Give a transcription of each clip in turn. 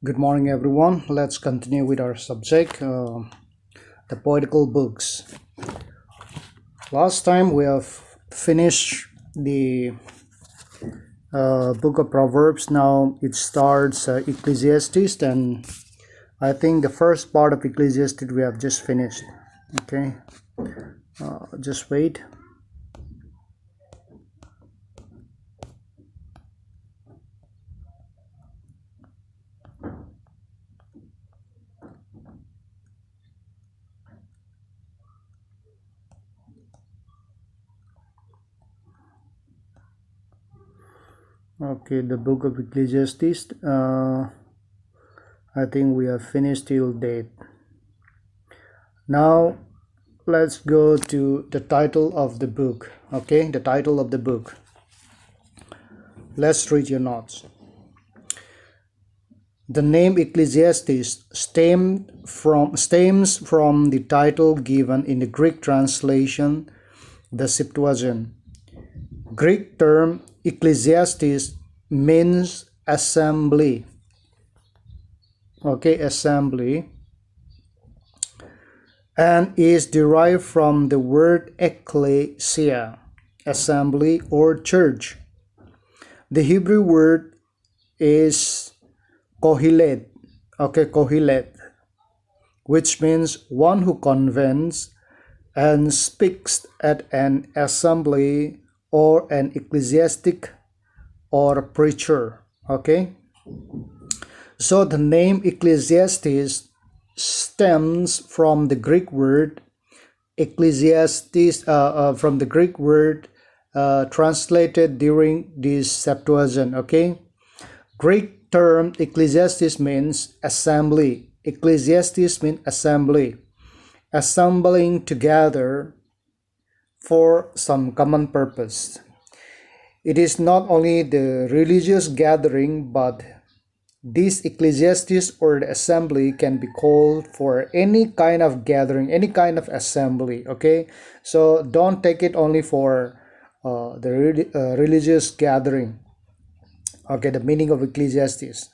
Good morning, everyone. Let's continue with our subject, the poetical books. Last time we have finished the book of Proverbs. Now it starts Ecclesiastes, and I think the first part of Ecclesiastes we have just finished. Okay, just wait. Okay, the book of Ecclesiastes. I think we have finished till date. Now let's go to the title of the book. Okay, the title of the book. Let's read your notes. The name Ecclesiastes stems from the title given in the Greek translation, the Septuagint. Greek term Ecclesiastes means assembly. Okay, assembly, and is derived from the word ecclesia, assembly or church. The Hebrew word is kohelet, which means one who convenes and speaks at an assembly or an ecclesiastic or preacher. Okay, so the name Ecclesiastes stems from the Greek word Ecclesiastes, from the Greek word translated during this Septuagint. Okay, Greek term Ecclesiastes means assembly. Ecclesiastes means assembly, assembling together for some common purpose. It is not only the religious gathering, but this Ecclesiastes or the assembly can be called for any kind of gathering, any kind of assembly. Okay, so don't take it only for the religious gathering. Okay, the meaning of Ecclesiastes.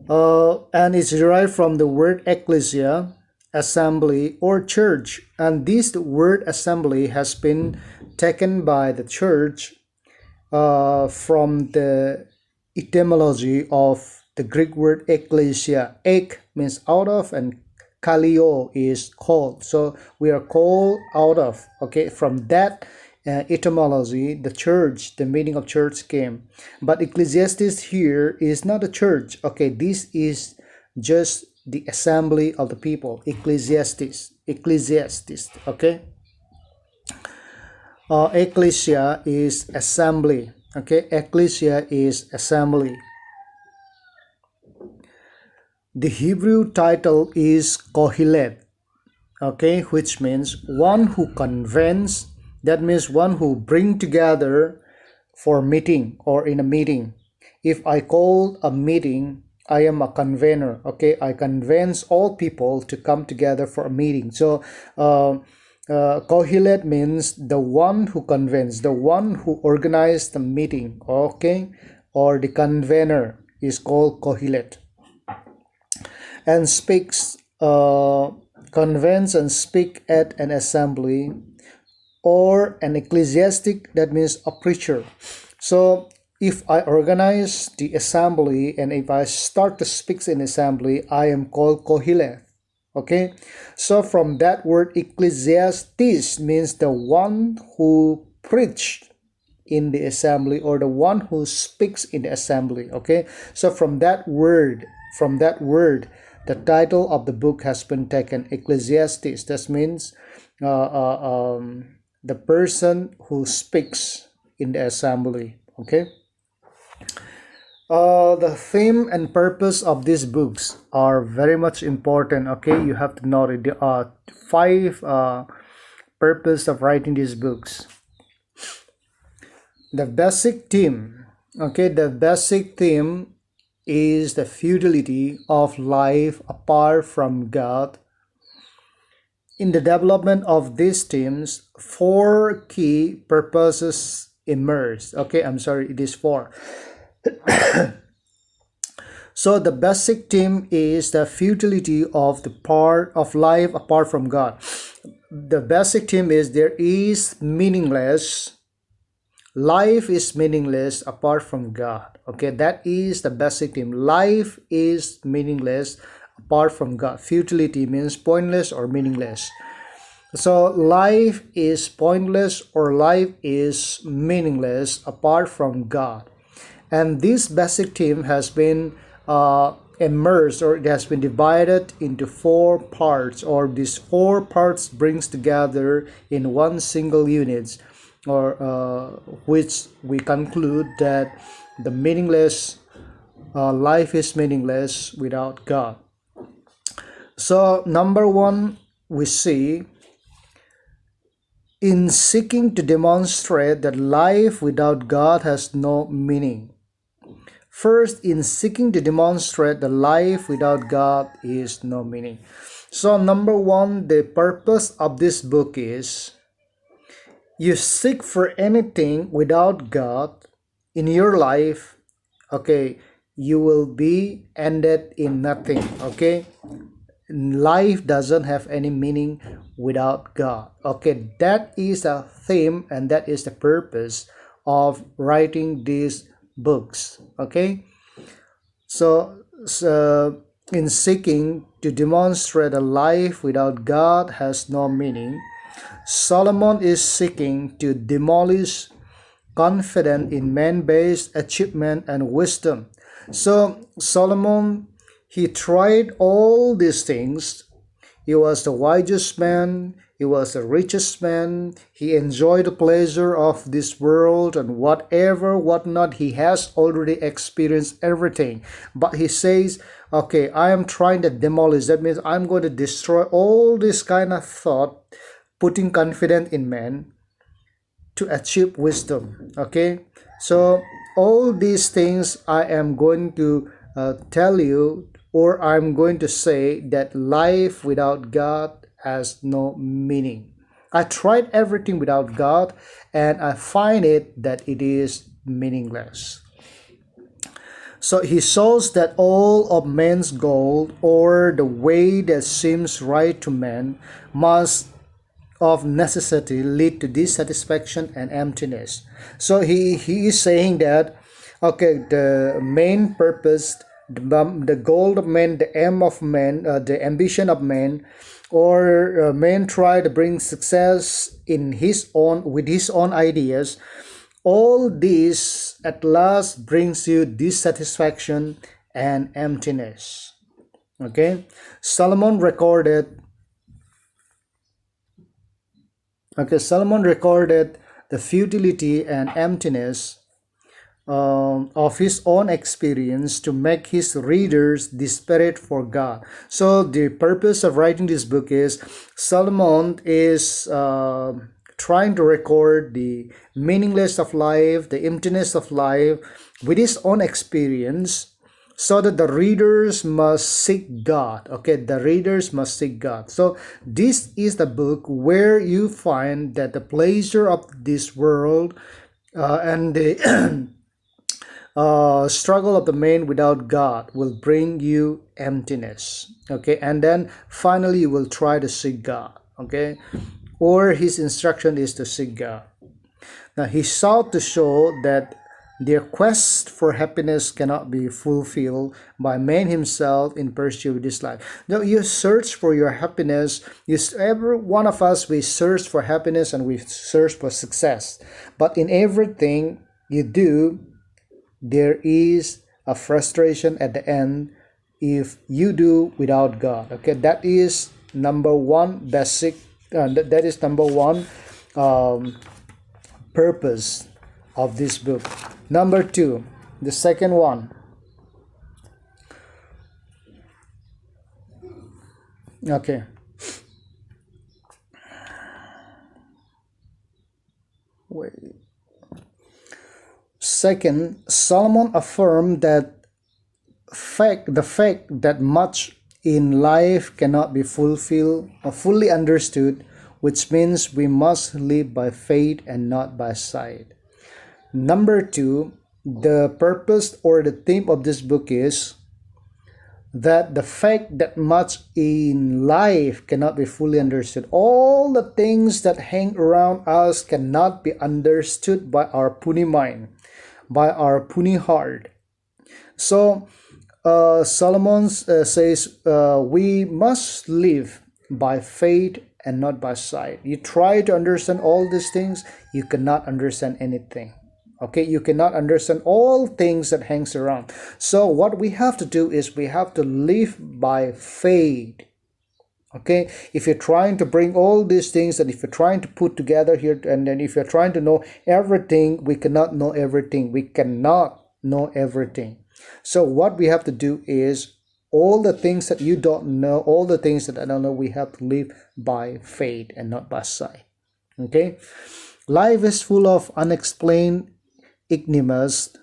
And it's derived from the word ecclesia, assembly or church. And this word assembly has been taken by the church from the etymology of the Greek word ecclesia. Ek means out of, and kaleo is called. So we are called out of. Okay, from that etymology, the church, the meaning of church came. But Ecclesiastes here is not a church. Okay, this is just the assembly of the people. Ecclesiastes. Okay, ecclesia is assembly. Okay, ecclesia is assembly. The Hebrew title is kohelet. Okay, which means one who convenes. That means one who bring together for meeting or in a meeting. If I call a meeting, I am a convener. Okay, I convince all people to come together for a meeting. So kohelet means the one who convenes, the one who organized the meeting. Okay, or the convener is called kohelet. And speaks, convenes and speak at an assembly, or an ecclesiastic, that means a preacher. So if I organize the assembly and if I start to speak in assembly, I am called kohelet. Okay, so from that word Ecclesiastes means the one who preached in the assembly or the one who speaks in the assembly. Okay, so from that word, the title of the book has been taken, Ecclesiastes. That means the person who speaks in the assembly. Okay, the theme and purpose of these books are very much important. Okay, you have to know it. There are five purpose of writing these books. The basic theme. Okay, the basic theme is the futility of life apart from God. In the development of these themes, four key purposes emerge. Okay, I'm sorry, it is four. So the basic theme is the futility of the part of life apart from God. The basic theme is there is meaningless. Life is meaningless apart from God. Okay, that is the basic theme. Life is meaningless apart from God. Futility means pointless or meaningless. So life is pointless or life is meaningless apart from God. And this basic theme has been immersed, or it has been divided into four parts, or these four parts brings together in one single unit, or which we conclude that the meaningless life is meaningless without God. So number one, we see in seeking to demonstrate that life without God has no meaning. First, in seeking to demonstrate that life without God is no meaning. So, number one, the purpose of this book is you seek for anything without God in your life, okay, you will be ended in nothing, okay? Life doesn't have any meaning without God. Okay, that is a theme and that is the purpose of writing these books. Okay, so in seeking to demonstrate a life without God has no meaning, Solomon is seeking to demolish confidence in man-based achievement and wisdom. So Solomon, he tried all these things. He was the wisest man, he was the richest man, he enjoyed the pleasure of this world and whatever, whatnot, he has already experienced everything. But he says, okay, I am trying to demolish. That means I'm going to destroy all this kind of thought, putting confidence in man to achieve wisdom. Okay, so all these things I am going to tell you, or I'm going to say that life without God has no meaning. I tried everything without God and I find it that it is meaningless. So he shows that all of man's goal, or the way that seems right to man, must of necessity lead to dissatisfaction and emptiness. So he is saying that, okay, the main purpose, the goal of man, the aim of man, the ambition of man, or man try to bring success in his own, with his own ideas. All this at last brings you dissatisfaction and emptiness. Okay, Solomon recorded Solomon recorded the futility and emptiness of his own experience to make his readers desperate for God. So the purpose of writing this book is Solomon is trying to record the meaningless of life, the emptiness of life with his own experience, so that the readers must seek God. Okay, the readers must seek God. So this is the book where you find that the pleasure of this world and the struggle of the man without God will bring you emptiness. Okay, and then finally you will try to seek God. Okay, or his instruction is to seek God. Now he sought to show that their quest for happiness cannot be fulfilled by man himself in pursuit of this life. Now you search for your happiness. Every one of us, we search for happiness and we search for success. But in everything you do, there is a frustration at the end if you do without God. Okay, that is number one basic. That is number one purpose of this book. Number two, the second one. Okay. Wait. Second, Solomon affirmed that the fact that much in life cannot be fulfilled or fully understood, which means we must live by faith and not by sight. Number two, the purpose or the theme of this book is that the fact that much in life cannot be fully understood. All the things that hang around us cannot be understood by our puny mind, by our puny heart. So Solomon says we must live by faith and not by sight. You try to understand all these things, you cannot understand anything. Okay, you cannot understand all things that hangs around. So what we have to do is we have to live by faith. Okay, if you're trying to bring all these things and if you're trying to put together here, and then if you're trying to know everything, we cannot know everything. We cannot know everything. So what we have to do is all the things that you don't know, all the things that I don't know, we have to live by faith and not by sight. Okay, life is full of unexplained enigmas,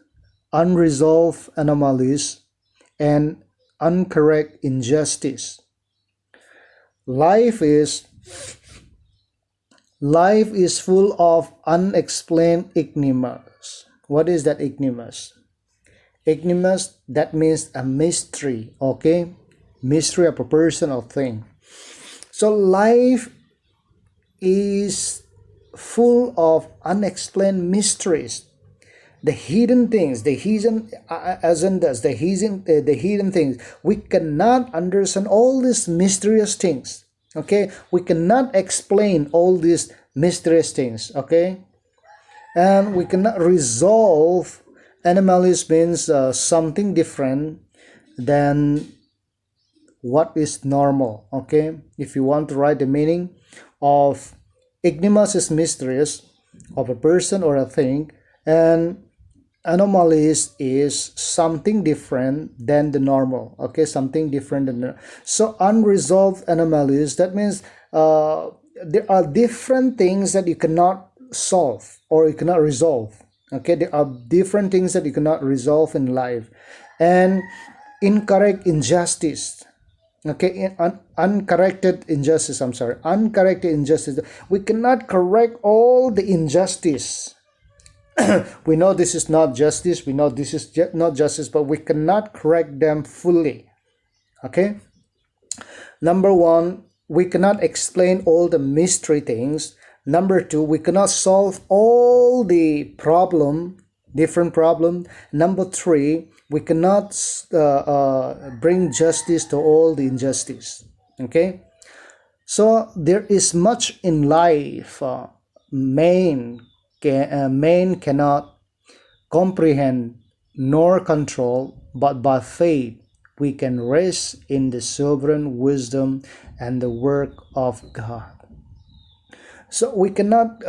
unresolved anomalies, and uncorrect injustice. Life is life is full of unexplained enigmas. What is that enigmas? Enigmas, that means a mystery, okay? Mystery of a person or thing. So life is full of unexplained mysteries. The hidden things, the hidden agendas, the hidden things. We cannot understand all these mysterious things. Okay, we cannot explain all these mysterious things. Okay, and we cannot resolve. Anomalies means something different than what is normal. Okay, if you want to write the meaning of enigmas is mysterious of a person or a thing, and anomalies is something different than the normal. Okay, something different than the, so unresolved anomalies, that means there are different things that you cannot solve or you cannot resolve. Okay, there are different things that you cannot resolve in life. And incorrect injustice. Okay, uncorrected injustice, I'm sorry, uncorrected injustice. We cannot correct all the injustice. We know this is not justice, we know this is not justice, but we cannot correct them fully. Okay, number one, we cannot explain all the mystery things. Number two, we cannot solve all the different problem. Number three, we cannot bring justice to all the injustice. Okay, so there is much in life man cannot comprehend nor control, but by faith we can rest in the sovereign wisdom and the work of God. So we cannot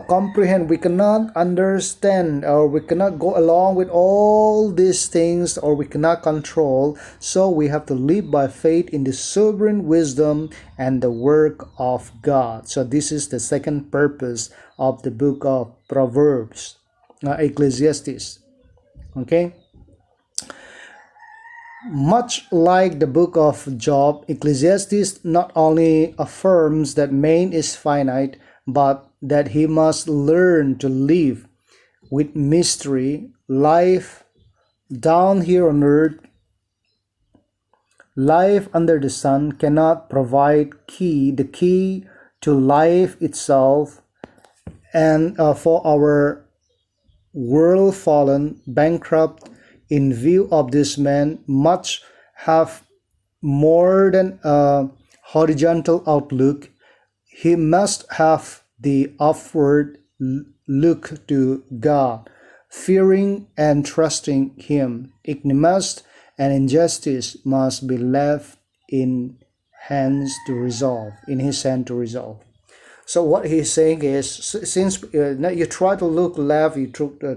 comprehend, we cannot understand, or we cannot go along with all these things, or we cannot control. So we have to live by faith in the sovereign wisdom and the work of God. So this is the second purpose of the book of Proverbs, Ecclesiastes. Okay, much like the book of Job, Ecclesiastes not only affirms that man is finite, but that he must learn to live with mystery. Life down here on earth, life under the sun cannot provide the key to life itself. And for our world fallen, bankrupt, in view of this man, much have more than a horizontal outlook. He must have the upward look to God, fearing and trusting Him. Ignominy and injustice must be left in His hand to resolve. So what he's saying is, since you try to look left, you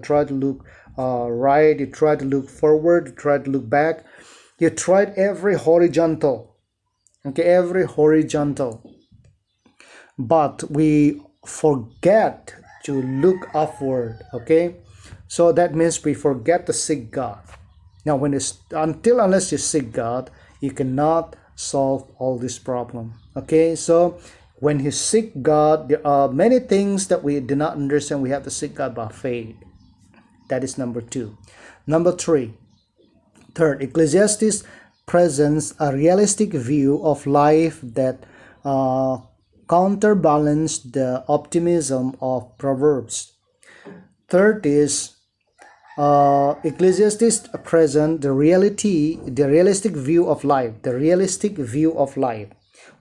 try to look right, you try to look forward, you try to look back, you tried every horizontal, but we forget to look upward. Okay, so that means we forget to seek God. Now, unless you seek God, you cannot solve all this problem. Okay, so when you seek God, there are many things that we do not understand. We have to seek God by faith. That is number two. Number third, Ecclesiastes presents a realistic view of life that uh, counterbalance the optimism of Proverbs. Third is Ecclesiastes present the realistic view of life, the realistic view of life.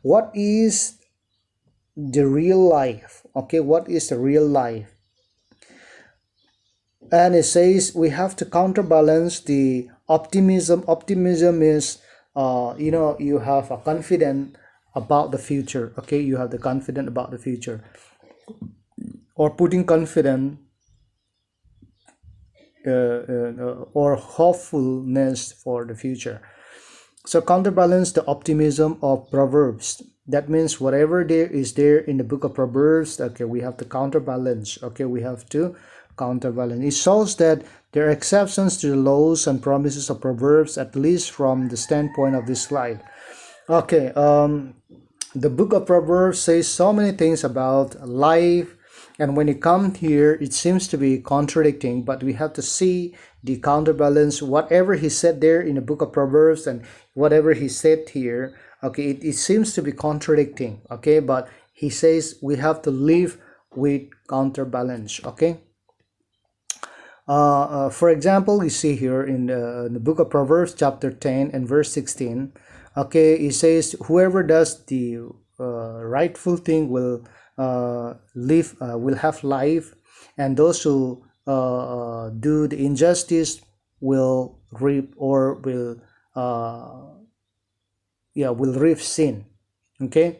What is the real life? Okay, what is the real life? And it says we have to counterbalance the optimism. Optimism is, you have a confidence about the future. Okay, you have the confidence about the future, or putting confidence or hopefulness for the future. So counterbalance the optimism of Proverbs. That means whatever there is there in the book of Proverbs, okay, we have to counterbalance. Okay, we have to counterbalance. It shows that there are exceptions to the laws and promises of Proverbs, at least from the standpoint of this slide. Okay, the book of Proverbs says so many things about life, and when it comes here, it seems to be contradicting, but we have to see the counterbalance. Whatever he said there in the book of Proverbs and whatever he said here, okay, it seems to be contradicting, okay, but he says we have to live with counterbalance, okay. For example, you see here in the book of Proverbs, chapter 10 and verse 16, okay, it says, whoever does the rightful thing will have life, and those who do the injustice will reap or will reap sin. Okay,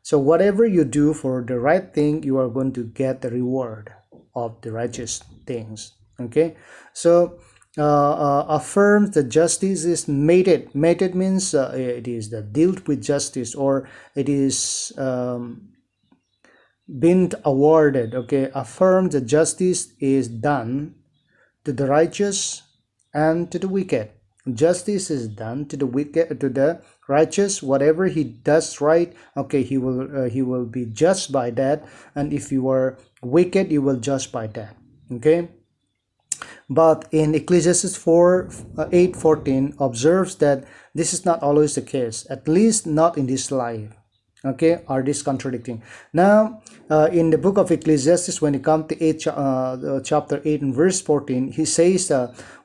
so whatever you do for the right thing, you are going to get the reward of the righteous things. Okay, so affirms that justice is mated. Mated means it is the dealt with justice, or it is been awarded. Okay, affirms that justice is done to the righteous and to the wicked. Justice is done to the wicked, to the righteous. Whatever he does right, okay, he will be judged by that, and if you are wicked, you will judge by that. Okay. But in Ecclesiastes 8:14 observes that this is not always the case, at least not in this life. Okay, are this contradicting? Now, in the book of Ecclesiastes, when it comes to chapter 8 and verse 14, he says,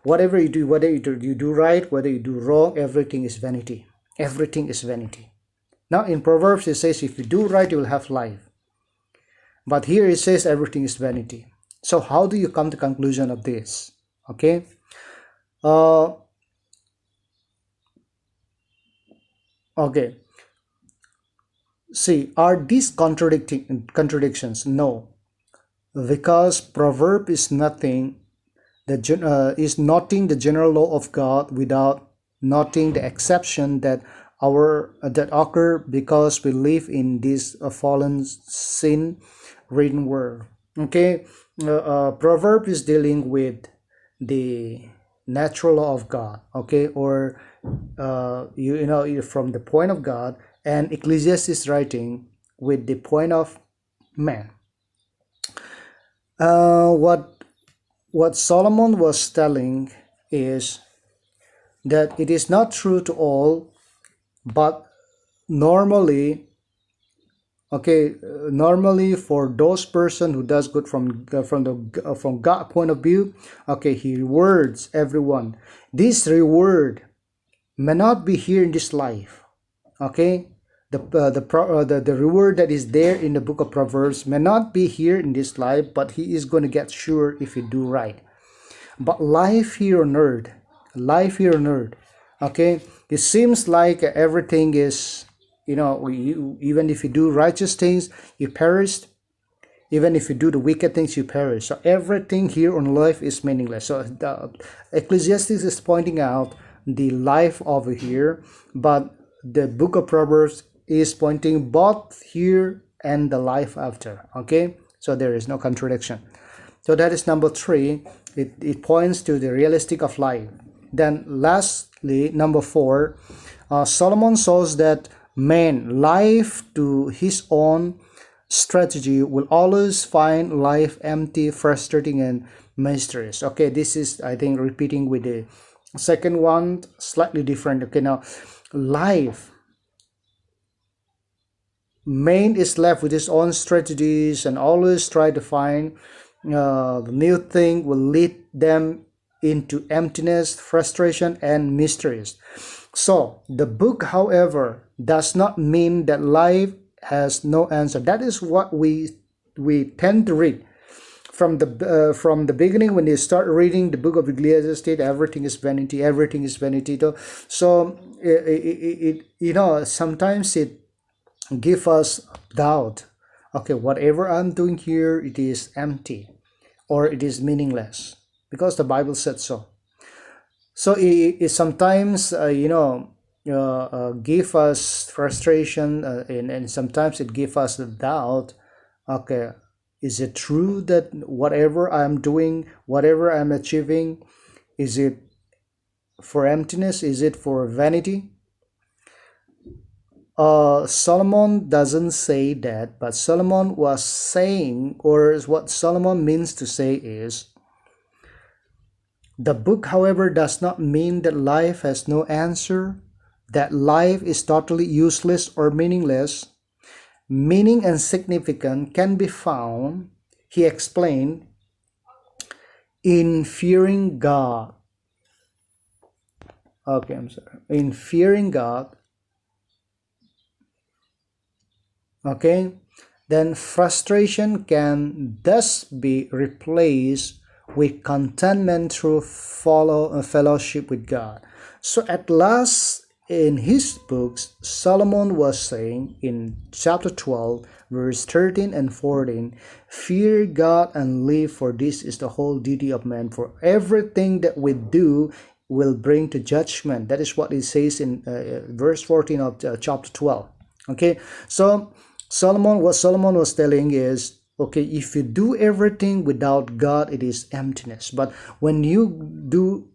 whatever you do, whether you do right, whether you do wrong, everything is vanity. Everything is vanity. Now, in Proverbs, it says, if you do right, you will have life. But here it says everything is vanity. So how do you come to conclusion of this? Okay. Okay. See, are these contradictions? No, because proverb is nothing is noting the general law of God without noting the exception that occur because we live in this fallen sin ridden world. Okay, proverb is dealing with the natural law of God. Okay, or from the point of God, and Ecclesiastes is writing with the point of man. What Solomon was telling is that it is not true to all, but normally, okay, normally for those person who does good from God point of view, okay, he rewards everyone. This reward may not be here in this life, okay. The reward that is there in the book of Proverbs may not be here in this life, but he is going to get sure if you do right. But life here on earth, okay, it seems like everything is, even if you do righteous things, you perish. Even if you do the wicked things, you perish. So everything here on life is meaningless. So the Ecclesiastes is pointing out the life over here, but the book of Proverbs is pointing both here and the life after. Okay, so there is no contradiction. So that is number 3. It points to the realistic of life. Then lastly, number 4, Solomon shows that man, life to his own strategy, will always find life empty, frustrating, and mysterious. Okay, this is, I think, repeating with the Second one, slightly different. Okay, now life, man is left with his own strategies and always try to find the new thing will lead them into emptiness, frustration, and mysteries. So the book, however, does not mean that life has no answer. That is what we tend to read from the beginning. When you start reading the book of Ecclesiastes, everything is vanity, everything is vanity. So sometimes it give us doubt. Okay, whatever I'm doing here, it is empty or it is meaningless because the Bible said so. So it sometimes give us frustration, and sometimes it give us the doubt. Okay, is it true that whatever I'm doing, whatever I'm achieving, is it for emptiness, is it for vanity? Solomon doesn't say that, but Solomon was saying, or what Solomon means to say is, the book, however, does not mean that life has no answer, that life is totally useless or meaningless. Meaning and significance can be found, he explained, in fearing God. Okay, I'm sorry. In fearing God, okay, then frustration can thus be replaced with contentment through fellowship with God. So at last, in his books, Solomon was saying in chapter 12, verse 13 and 14, fear God and live, for this is the whole duty of man. For everything that we do will bring to judgment. That is what it says in verse 14 of chapter 12. Okay, so what Solomon was telling is, okay, if you do everything without God, it is emptiness. But when you do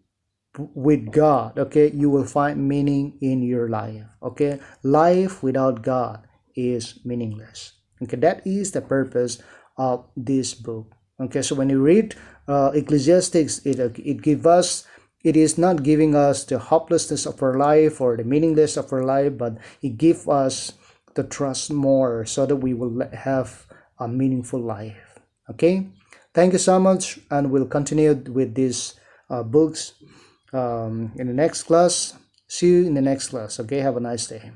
with God, okay, you will find meaning in your life. Okay, life without God is meaningless. Okay, that is the purpose of this book. Okay, so when you read Ecclesiastics, it gives us, it is not giving us the hopelessness of our life or the meaningless of our life, but it gives us to trust more so that we will have a meaningful life. Okay, thank you so much, and we'll continue with these books in the next class. See you in the next class. Okay, have a nice day.